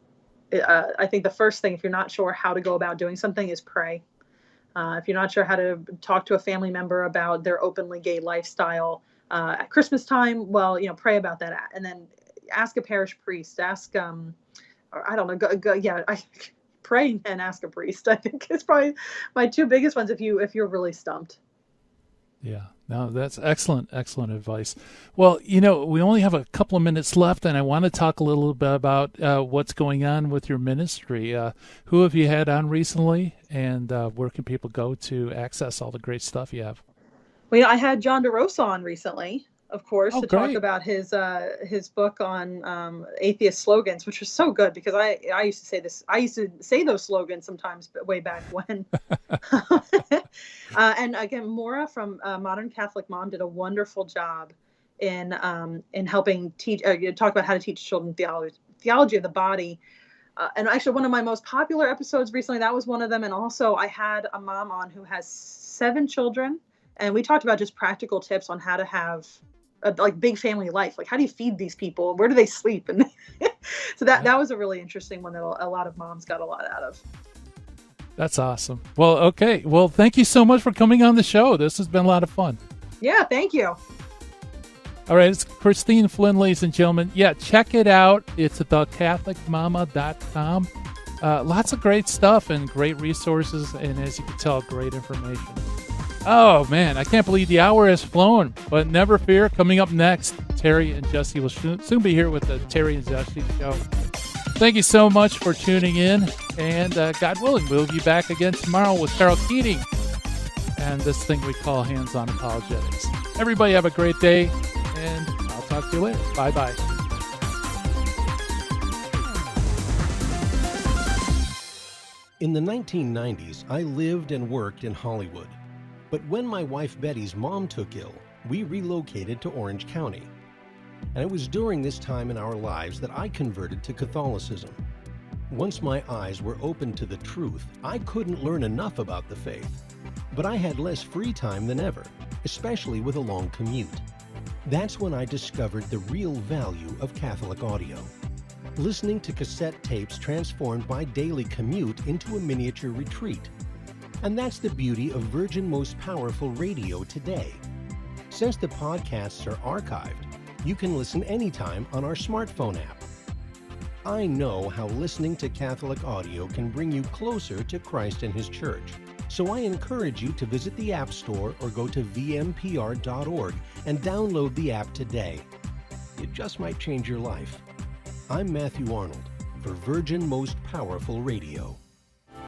[SPEAKER 8] I think the first thing, if you're not sure how to go about doing something, is pray. If you're not sure how to talk to a family member about their openly gay lifestyle at Christmas time, well, pray about that, and then ask a parish priest. Ask, or I don't know, pray and ask a priest. I think it's probably my 2 biggest ones if you're really stumped.
[SPEAKER 3] Yeah, no, that's excellent advice. Well, we only have a couple of minutes left, and I want to talk a little bit about what's going on with your ministry. Who have you had on recently, and where can people go to access all the great stuff you have?
[SPEAKER 8] Well, I had John DeRosa on recently, of course, to
[SPEAKER 3] great.
[SPEAKER 8] talk about his book on atheist slogans, which was so good because I used to say this. I used to say those slogans sometimes way back when. And again, Maura from Modern Catholic Mom did a wonderful job in helping talk about how to teach children theology of the body. And actually, one of my most popular episodes recently, that was one of them. And also, I had a mom on who has 7 children, and we talked about just practical tips on how to have a big family life. Like, how do you feed these people? Where do they sleep? And so that was a really interesting one that a lot of moms got a lot out of.
[SPEAKER 3] That's awesome. Well, okay. Well, thank you so much for coming on the show. This has been a lot of fun.
[SPEAKER 8] Yeah, thank you.
[SPEAKER 3] All right, it's Christine Flynn, ladies and gentlemen. Yeah, check it out. It's at thecatholicmama.com. Lots of great stuff and great resources, and as you can tell, great information. Oh, man, I can't believe the hour has flown, but never fear. Coming up next, Terry and Jesse will soon be here with the Terry and Jesse Show. Thank you so much for tuning in, and God willing, we'll be back again tomorrow with Carol Keating and this thing we call Hands-On Apologetics. Everybody have a great day, and I'll talk to you later. Bye-bye.
[SPEAKER 2] In the 1990s, I lived and worked in Hollywood. But when my wife Betty's mom took ill, we relocated to Orange County. And it was during this time in our lives that I converted to Catholicism. Once my eyes were opened to the truth, I couldn't learn enough about the faith. But I had less free time than ever, especially with a long commute. That's when I discovered the real value of Catholic audio. Listening to cassette tapes transformed my daily commute into a miniature retreat. And that's the beauty of Virgin Most Powerful Radio today. Since the podcasts are archived, you can listen anytime on our smartphone app. I know how listening to Catholic audio can bring you closer to Christ and His Church. So I encourage you to visit the App Store or go to vmpr.org and download the app today. It just might change your life. I'm Matthew Arnold for Virgin Most Powerful Radio.